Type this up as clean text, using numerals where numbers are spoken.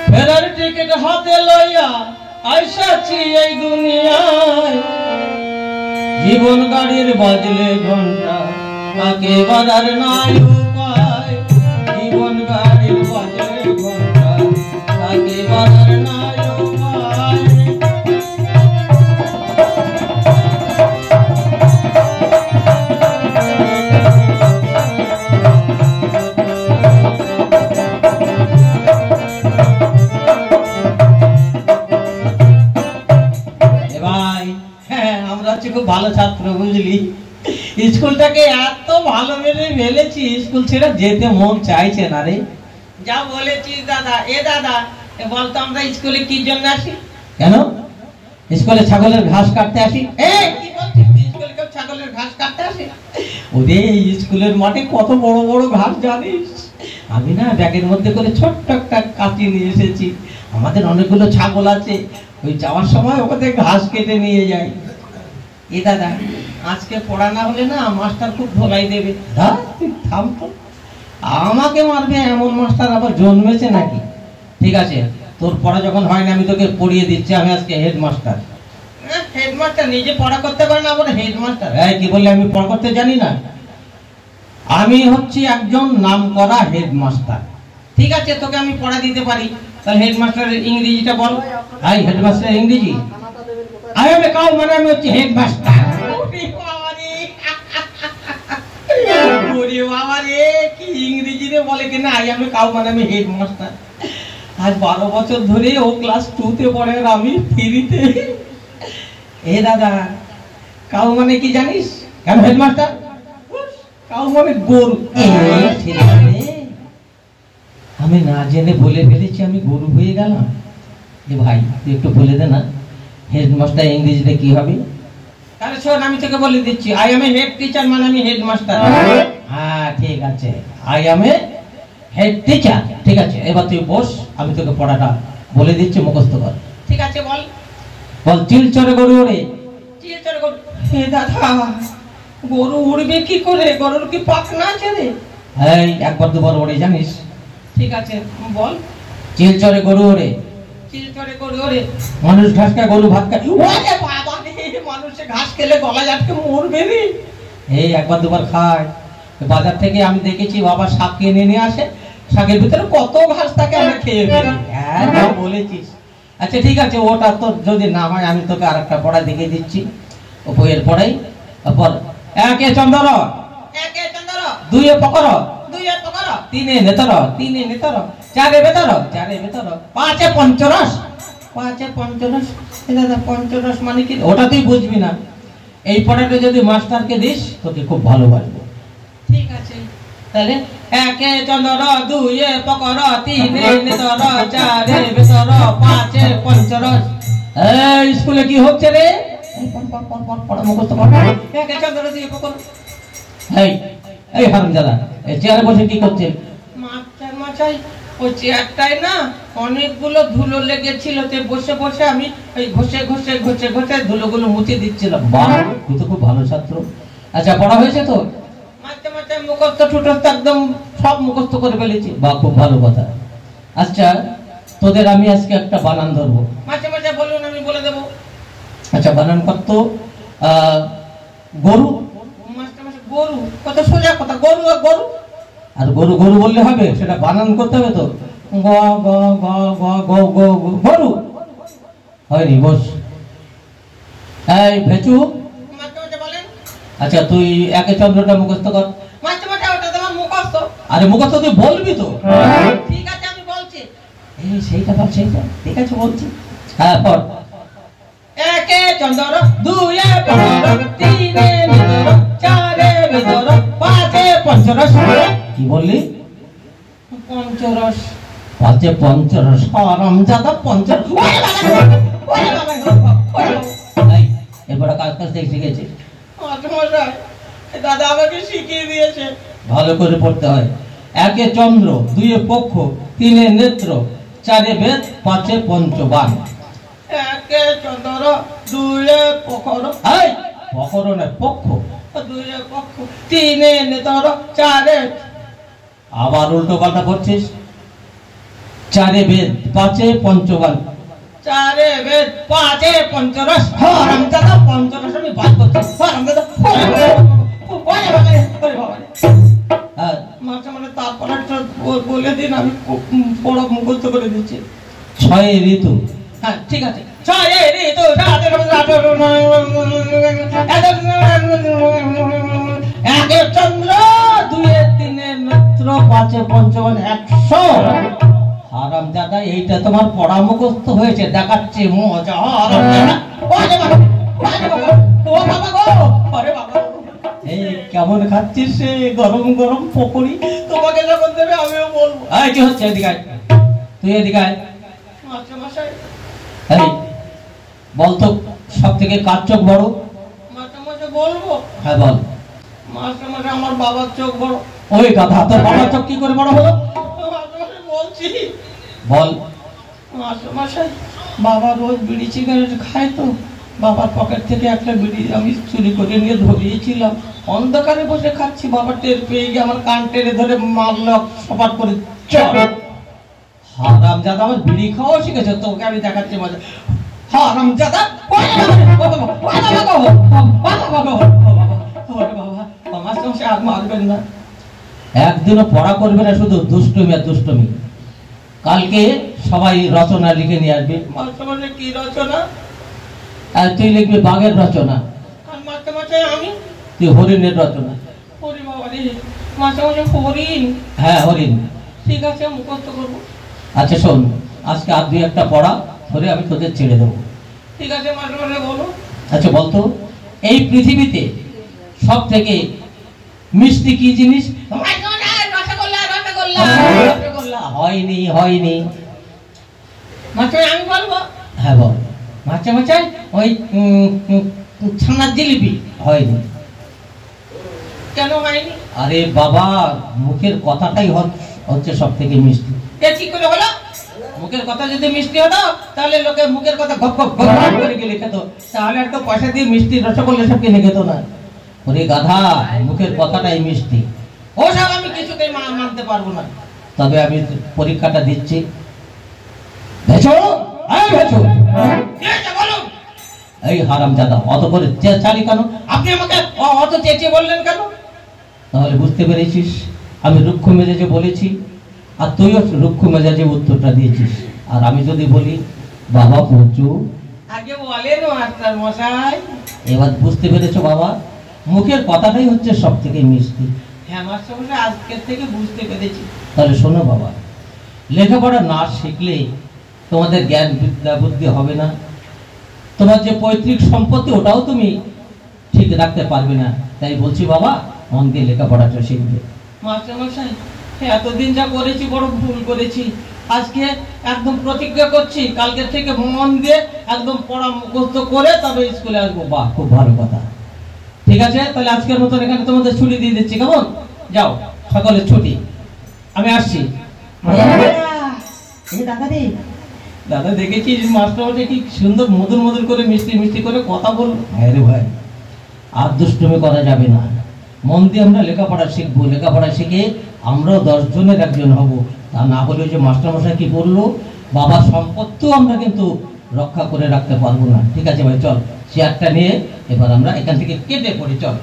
ফেরার টিকিট হাতে লইয়া আইসাছি এই দুনিয়ায়, জীবন গাড়ির বাজলে ঘন্টা তাকে বাজার নাই উপায়। জীবন গাড়ির বাজলে ঘন্টা তাকে বাজার নাই উপায়। খুব ভালো ছাত্র বুঝলি, স্কুলটাকে এত ভালো মেরে ফেলেছি, স্কুল ছেড়ে যেতে মন চাইছে না রে। যা বলেছিস দাদা। দাদা বলতো আমরা স্কুলে কি জন্য আসি? কেন? স্কুলে ছাগলের ঘাস কাটতে আসি। কি বলছিস? স্কুলে কেউ ছাগলের ঘাস কাটতে আসে? ওরে স্কুলের মাঠে কত বড় বড় ঘাস জানিস? আমি না ব্যাগের মধ্যে করে ছোট্ট একটা কাটি নিয়ে এসেছি। আমাদের অনেকগুলো ছাগল আছে, ওই যাওয়ার সময় ওদের ঘাস কেটে নিয়ে যাই। দাদা আজকে পড়া না হলে না মাস্টার খুব ধোলাই দেবে। তুই থাম তো, আমাকে মারবে এমন মাস্টার আবার জন্মেছে নাকি? ঠিক আছে, তোর পড়া যখন হয় না আমি তোকে পড়িয়ে দিচ্ছি। আমি আজকে হেডমাস্টার। হেডমাস্টার নিজে পড়া করতে পারে না, আবার হেডমাস্টার? কি বললে? আমি পড়া করতে জানি না? আমি হচ্ছি একজন নামকরা হেডমাস্টার। ঠিক আছে, তোকে আমি পড়া দিতে পারি। তাহলে হেডমাস্টারের ইংরেজিটা বল। হেডমাস্টার ইংরেজি I am a cow, মানে আমি হচ্ছে হেডমাস্টার। ওরে বাবা রে, কি ইংরেজি রে বলে কিনা I am a cow মানে আমি হেডমাস্টার। আজ 12 বছর ধরে ও ক্লাস 2 তে পড়ে আর আমি 3 তে। দাদা কাউ মানে কি জানিস? কেন হেডমাস্টার? কাউ মানে গরু। আমি না জেনে বলে ফেলেছি, আমি গরু হয়ে গেলাম। ভাই তুই একটু বলে দে না হেডমাস্টার ইংরেজিতে কি হবে? তাহলে শোন, আমি তোকে বলে দিচ্ছি। I M A head teacher মানে আমি হেডমাস্টার। হ্যাঁ ঠিক আছে, I M A head teacher. ঠিক আছে, এবার তুই বস, আমি তোকে পড়াটা বলে দিচ্ছি, মুখস্থ কর। ঠিক আছে বল। বল চিল চড়ে গরু ওড়ে। চিল চড়ে গরু। দাদা গরু উড়বে কি করে? গরুর কি পাখনা আছে রে? একবার দুবার ওড়ে জানিস? ঠিক আছে বল। চিল চড়ে গরু ওড়ে। মানুষ ঘাস খায়, গরু ভাত খায়। মানুষে ঘাস খেলে গলা আটকে মরবে রে। একবার দুবার খায়। বাজার থেকে আমি দেখেছি বাবা শাক কিনে নিয়ে আসে, শাকের ভিতরে কত ঘাস থাকে, আমরা খেয়ে ফেলি। বলেছিস। আচ্ছা ঠিক আছে, ওটা তো যদি না হয় আমি তোকে আরেকটা পড়া দেখিয়ে দিচ্ছি। ও বইয়ের পড়াই। তারপর একে চন্দর, দুইয়ে পকর, তিনে নেতর, চারে বেতর, পাঁচে পঞ্চরস। দাদা পঞ্চরস মানে কি? ওটা তুই বুঝবি না। এই পড়াটা যদি মাস্টারকে দিস তোকে খুব ভালোবাসবো। ঠিক আছে, তাহলে একে চন্দর, দুইয়ে পকর, তিনে নেতর, চারে বেতর, পাঁচে পঞ্চরস। স্কুলে কি হচ্ছে রে? পড়া মুখস্থ কর। একে চন্দর, দুইয়ে পকর। হারামজাদা চেয়ারে বসে কি করছেন? মাস্টার মশাই ওই চেয়ারটায় না অনেকগুলো ধুলো লেগেছিল, বসে বসে আমি ওই ঘষে ঘষে ঘষে ঘষে ধুলোগুলো মুছে দিচ্ছিলাম। বাহ, তুই তো খুব ভালো ছাত্র। আচ্ছা পড়া হয়েছে তো? মাস্টার মশাই মুখস্থ ঠুটস্থ একদম সব মুখস্থ করে ফেলেছি। বাহ, খুব ভালো কথা। আচ্ছা তোদের আমি আজকে একটা বানান ধরবো। মাস্টার মশাই বলুন, আমি বলে দেবো। আচ্ছা বানান কর তো। গরু। গরু কত সোজা কথা, গরু আর গরু। আর গরু গরু বললে হবে? সেটা বানান করতে হবে তো। গরু হয়নি, বস। ভেচু। আচ্ছা তুই একে চন্দ্রটা মুখস্থ কর। আরে মুখস্থ তুই বলবি তো? ঠিক আছে আমি বলছি। সেইটা বল, সেইটা ঠিক আছে বলছি। হ্যাঁ পড়। একে চন্দ্র, দুইয়ে পকর, তিনে নেতর, চারে বেতর, পাঁচে পঞ্চরস। কি বললি? পঞ্চরস। পাঁচে পঞ্চরস। হারামজাদা পঞ্চরস। এবারে কাজ কাজ দেখে শিখেছি। দাদা আমাকে শিখিয়ে দিয়েছে। ভালো করে পড়তে হয়। একে চন্দ্র, দুইয়ে পক্ষ, তিনে নেত্র, চারে বেদ, পাঁচে পঞ্চবান। একে চন্দ্র, দুইয়ে পকর, পকর না পক্ষ, দুইয়ে পক্ষ, তিনে নেতর, চারে। আবার উল্টো পাল্টা করছিস। চারে বেদ পাঁচে পঞ্চবান, চারে বেদ পাঁচে পঞ্চরস, হারামজাদা পঞ্চরস আমি বাদ করছি, হারামজাদা মানে তারপরে বলে দিন, আমি পড়া মুখস্থ করে দিচ্ছি। ছয় ঋতু, হ্যাঁ ঠিক আছে, ছয় ঋতু, একে চন্দ্র, দুয়ে তিনে নেত্র, পাঁচে পঞ্চবান, 100। হারামজাদা এইটা তোমার পড়া মুখস্থ হয়েছে, দেখাচ্ছে মজা। এই কেমন খাচ্ছিস সে গরম গরম পকোড়ি, তোমাকে যখন দেবে আমিও বলবো। এই কি হচ্ছে, এদিকে তুই এদিকে মাস্টারমশাই। এই বলতো সব থেকে কার চোখ বড়? মাস্টারমশাই বলবো? হ্যাঁ বল। মাস্টারমশাই আমার বাবার চোখ বড়। ওই কথা, তোর বাবার চোখ কি করে বড় হলো? মাস্টারমশাই বলছি, বল। মাস্টারমশাই বাবা রোজ বিড়ি সিগারেট খায়, তো বাবার পকেট থেকে একটা বিড়ি আমি চুরি করে নিয়ে ধরিয়েছিলাম, অন্ধকারে বসে খাচ্ছি, বাবা টের পেয়ে গিয়ে আমার কান টেনে ধরে মারলো সপাট করে। হারামজাদা আমার বিড়ি খাওয়া শিখেছে, তোকে আমি দেখাচ্ছি মজা। হারামজাদা মারবেন না, একদিনও পড়া করবে না, শুধু দুষ্টুমি আর দুষ্টুমি। কালকে সবাই রচনা লিখে নিয়ে আসবে। মাস্টারমশাই কি রচনা? আর তুই লিখবি বাঘের রচনা। আর মাস্টারমশাই আমি? তুই হরিণের রচনা। হরি বাবা রে, মাস্টারমশাই হরিণ? হ্যাঁ হরিণ। ঠিক আছে মুখস্থ করবো। আচ্ছা শোন, আজকে আর দুই একটা পড়া ধরে আমি তোদের ছেড়ে দেবো। ঠিক আছে মাস্টারমশাই বলো। আচ্ছা বলতো, এই পৃথিবীতে সব থেকে মিষ্টি কি জিনিস? হয়নি হয়নি। মাস্টারমশাই আমি বলবো? হ্যাঁ বল। মাস্টারমশাই ওই ছানার জিলিপি। হয়নি। কেন হয়নি? আরে বাবা, মুখের কথাটাই হচ্ছে সব থেকে মিষ্টি। কি করে হলো? মুখের কথা যদি মিষ্টি হতো তাহলে লোকে মুখের কথা গপ গপ গপ করে গেলে খেত, তাহলে একটা পয়সা দিয়ে মিষ্টি রসগোল্লা সব কিনে খেত না। ওরে গাধা, মুখের কথাটাই মিষ্টি। ওসব আমি কিছুতেই মানতে পারবো না। তবে আমি পরীক্ষাটা দিচ্ছি। এই হারামজাদা, অত করে চালি কেন? আপনি আমাকে অত চেঁচিয়ে বললেন কেন? তাহলে বুঝতে পেরেছিস আমি রুক্ষ মেজাজে বলেছি, আর তুইও রুক্ষ মেজাজে উত্তরটা দিয়েছিস। আর আমি যদি বলি বাবা পঞ্চু, আগে বলেন মাস্টার মশাই। এবার বুঝতে পেরেছো বাবা, মুখের কথাটাই হচ্ছে সব থেকে মিষ্টি। হ্যাঁ মাস্টার মশাই, আজকের থেকে বুঝতে পেরেছি। তাহলে শোনো বাবা, লেখাপড়া না শিখলে তোমাদের জ্ঞান বিদ্যা বুদ্ধি হবে না, তোমার যে পৈতৃক সম্পত্তি ওটাও তুমি ঠিক রাখতে পারবে না। তাই বলছি বাবা, মন দিয়ে লেখাপড়াটা শিখবে। মাস্টারমশাই এতদিন যা করেছি বড় ভুল করেছি, আজকে একদম প্রতিজ্ঞা করছি কালকে থেকে মন দিয়ে একদম পড়া মুখস্থ করে তবে স্কুলে আসবো। বাহ, খুব ভালো কথা। ঠিক আছে, তাহলে আজকের মতন এখানে তোমাদের ছুটি দিয়ে দিচ্ছি, কেমন? যাও, সকলের ছুটি, আমি আসছি। দাদা দেখেছিস মাস্টারমশাই কি সুন্দর মধুর মধুর করে মিষ্টি মিষ্টি করে কথা বল। হ্যাঁ রে ভাই, আর দুষ্টুমি করা যাবে না, মন দিয়ে আমরা লেখাপড়া শিখবো। লেখাপড়া শিখে আমরাও 10 জনের একজন হব। তা না হলে যে মাস্টারমশাই কি বললো, বাবার সম্পত্তিও আমরা কিন্তু রক্ষা করে রাখতে পারবো না। ঠিক আছে ভাই, চল চেয়ারটা নিয়ে এবার আমরা এখান থেকে কেটে পড়ি, চল।